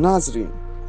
नाजरीन,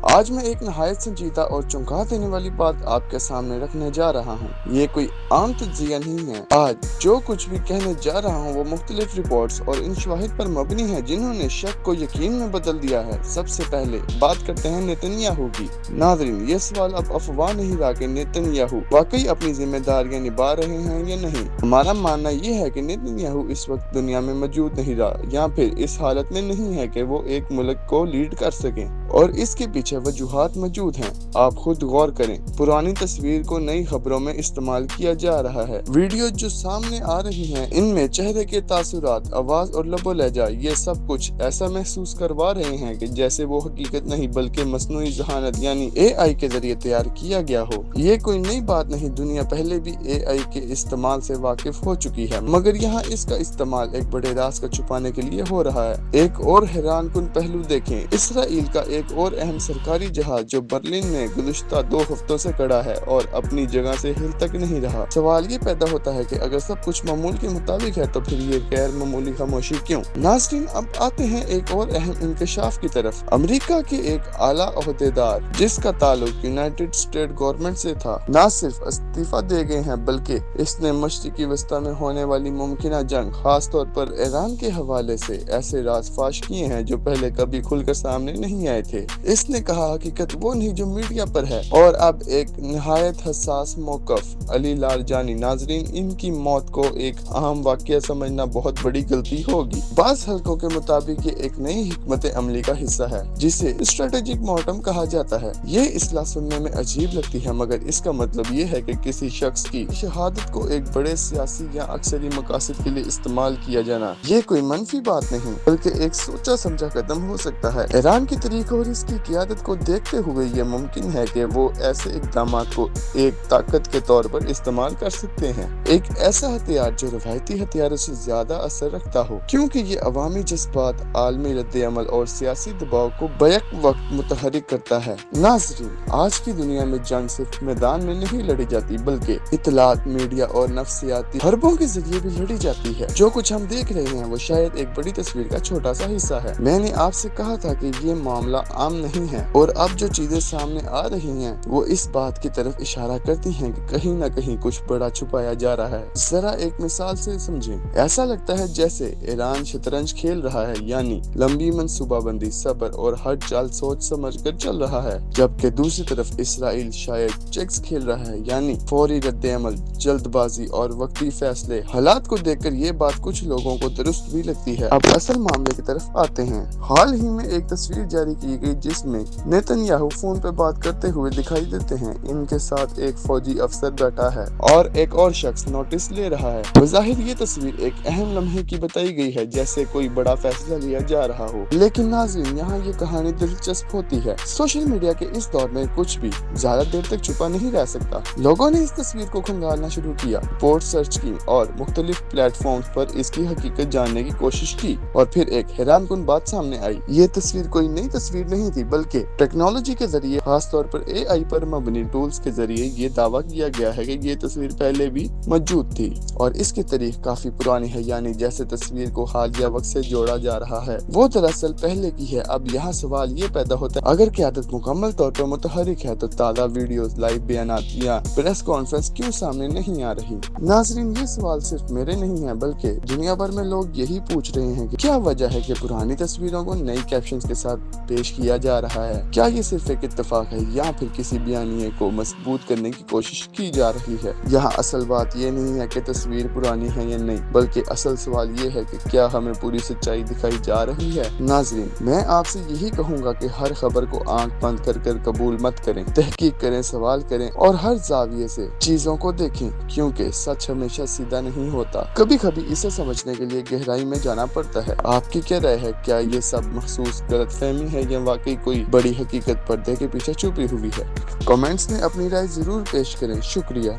आज मैं एक नहायत संजीदा और चौंका देने वाली बात आपके सामने रखने जा रहा हूँ। ये कोई आम तज्जिया नहीं है। आज जो कुछ भी कहने जा रहा हूँ वो मुख्तलिफ रिपोर्ट्स और इन शवाहिद पर मबनी है जिन्होंने शक को यकीन में बदल दिया है। सबसे पहले बात करते हैं नेतन्याहू की। नाजरीन, ये सवाल अब अफवाह नहीं रहा कि नेतन्याहू वाकई अपनी जिम्मेदारियां निभा रहे हैं या नहीं। हमारा मानना ये है कि नेतन्याहू इस वक्त दुनिया में मौजूद नहीं रहा या फिर इस हालत में नहीं है कि वो एक मुल्क को लीड कर सकें, और इसके पीछे वजूहात मौजूद हैं। आप खुद गौर करें, पुरानी तस्वीर को नई खबरों में इस्तेमाल किया जा रहा है। वीडियो जो सामने आ रही हैं, इनमें चेहरे के तासुरात, आवाज और लबो लहजा, ये सब कुछ ऐसा महसूस करवा रहे हैं कि जैसे वो हकीकत नहीं बल्कि मसनूई ज़हानत यानी AI के जरिए तैयार किया गया हो। ये कोई नई बात नहीं, दुनिया पहले भी AI के इस्तेमाल से वाकिफ हो चुकी है, मगर यहाँ इसका इस्तेमाल एक बड़े राज को छुपाने के लिए हो रहा है। एक और हैरान कुन पहलू देखें, इसराइल का एक और अहम सरकारी जहाज जो बर्लिन में गुज़श्ता 2 हफ्तों से खड़ा है और अपनी जगह से हिल तक नहीं रहा। सवाल ये पैदा होता है कि अगर सब कुछ मामूल के मुताबिक है तो फिर ये गैर मामूली खामोशी क्यों। नाज़रीन, अब आते हैं एक और अहम इंकशाफ की तरफ। अमेरिका के एक आला ओहदेदार जिसका ताल्लुक यूनाइटेड स्टेट गवर्नमेंट से था, न सिर्फ इस्तीफा दे गए हैं बल्कि इसने मशरिकी वस्ता में होने वाली मुमकिना जंग, खास तौर पर ईरान के हवाले से ऐसे राज फाश किए हैं जो पहले कभी खुलकर सामने नहीं आए थे। इसने कहा हकीकत वो नहीं जो मीडिया पर है, और अब एक निहायत हसास मौकफ अली लारजानी। नाजरीन, इनकी मौत को एक अहम वाकया समझना बहुत बड़ी गलती होगी। बाज़ हलकों के मुताबिक ये एक नई हिकमत अमली का हिस्सा है जिसे स्ट्रेटेजिक मॉर्टम कहा जाता है। ये इस्लाह सुनने में अजीब लगती है, मगर इसका मतलब ये है कि किसी शख्स की शहादत को एक बड़े सियासी या अक्सरी मकासद के लिए इस्तेमाल किया जाना, ये कोई मनफी बात नहीं बल्कि एक सोचा समझा कदम हो सकता है। ईरान की तरीक और इसकी क़ियादत को देखते हुए ये मुमकिन है कि वो ऐसे इक़दामात को एक ताकत के तौर पर इस्तेमाल कर सकते हैं, एक ऐसा हथियार जो रवायती हथियारों से ज्यादा असर रखता हो, क्योंकि ये अवामी जज्बात, आलमी रद्द-ए-अमल और सियासी दबाव को बैक वक्त मुतहरिक करता है। नाज़रीन, आज की दुनिया में जंग सिर्फ मैदान में नहीं लड़ी जाती बल्कि इत्तलात, मीडिया और नफ्सियाती हरबों के जरिए भी लड़ी जाती है। जो कुछ हम देख रहे हैं वो शायद एक बड़ी तस्वीर का छोटा सा हिस्सा है। मैंने आपसे कहा था कि ये मामला आम नहीं है, और अब जो चीजें सामने आ रही हैं वो इस बात की तरफ इशारा करती हैं कि कहीं न कहीं कुछ बड़ा छुपाया जा रहा है। जरा एक मिसाल से समझें, ऐसा लगता है जैसे ईरान शतरंज खेल रहा है, यानी लंबी मंसूबाबंदी, सब्र और हर चाल सोच समझ कर चल रहा है, जबकि दूसरी तरफ इसराइल शायद चेस खेल रहा है, यानी फौरी रद्द-ए-अमल, जल्दबाजी और वक्ती फैसले। हालात को देखकर ये बात कुछ लोगों को दुरुस्त भी लगती है। अब असल मामले की तरफ आते हैं। हाल ही में एक तस्वीर जारी की गई जिसमें नेतन्याहू फोन पे बात करते हुए दिखाई देते हैं। इनके साथ एक फौजी अफसर बैठा है और एक और शख्स नोटिस ले रहा है। बज़ाहिर ये तस्वीर एक अहम लम्हे की बताई गई है, जैसे कोई बड़ा फैसला लिया जा रहा हो, लेकिन नाज़रीन, यहाँ ये कहानी दिलचस्प होती है। सोशल मीडिया के इस दौर में कुछ भी ज्यादा देर तक छुपा नहीं रह सकता। लोगों ने इस तस्वीर को खंगालना शुरू किया, रिपोर्ट सर्च की और मुख्तलिफ प्लेटफॉर्म पर इसकी हकीकत जानने की कोशिश की, और फिर एक हैरान कुन बात सामने आई। ये तस्वीर कोई नई तस्वीर नहीं थी बल्कि टेक्नोलॉजी के जरिए, खास तौर पर AI पर मबनी टूल्स के जरिए ये दावा किया गया है कि ये तस्वीर पहले भी मौजूद थी और इसकी तारीख काफी पुरानी है, यानी जैसे तस्वीर को हालिया वक्त से जोड़ा जा रहा है वो दरअसल पहले की है। अब यहाँ सवाल ये पैदा होता है, अगर क़यादत मुकम्मल तौर पर मुतहरिक है तो ताज़ा वीडियोस, लाइव बयानात या प्रेस कॉन्फ्रेंस क्यों सामने नहीं आ रही। नाज़रीन, ये सवाल सिर्फ मेरे नहीं है बल्कि दुनिया भर में लोग यही पूछ रहे हैं कि क्या वजह है कि पुरानी तस्वीरों को नई कैप्शंस के साथ पेश किया जा रहा है। क्या ये सिर्फ एक इत्तेफाक है या फिर किसी बयानिए को मजबूत करने की कोशिश की जा रही है। यहाँ असल बात ये नहीं है कि तस्वीर पुरानी है या नहीं, बल्कि असल सवाल ये है कि क्या हमें पूरी सच्चाई दिखाई जा रही है। नाज़रीन, मैं आपसे यही कहूँगा कि हर खबर को आंख बंद कर कबूल मत करें, तहकीक करें, सवाल करें और हर जाविये से चीजों को देखें, क्योंकि सच हमेशा सीधा नहीं होता। कभी कभी इसे समझने के लिए गहराई में जाना पड़ता है। आपकी क्या राय है? क्या ये सब महसूस गलतफहमी है या वाकई कोई बड़ी हकीकत पर्दे के पीछे छुपी हुई है? कमेंट्स में अपनी राय जरूर पेश करें। शुक्रिया।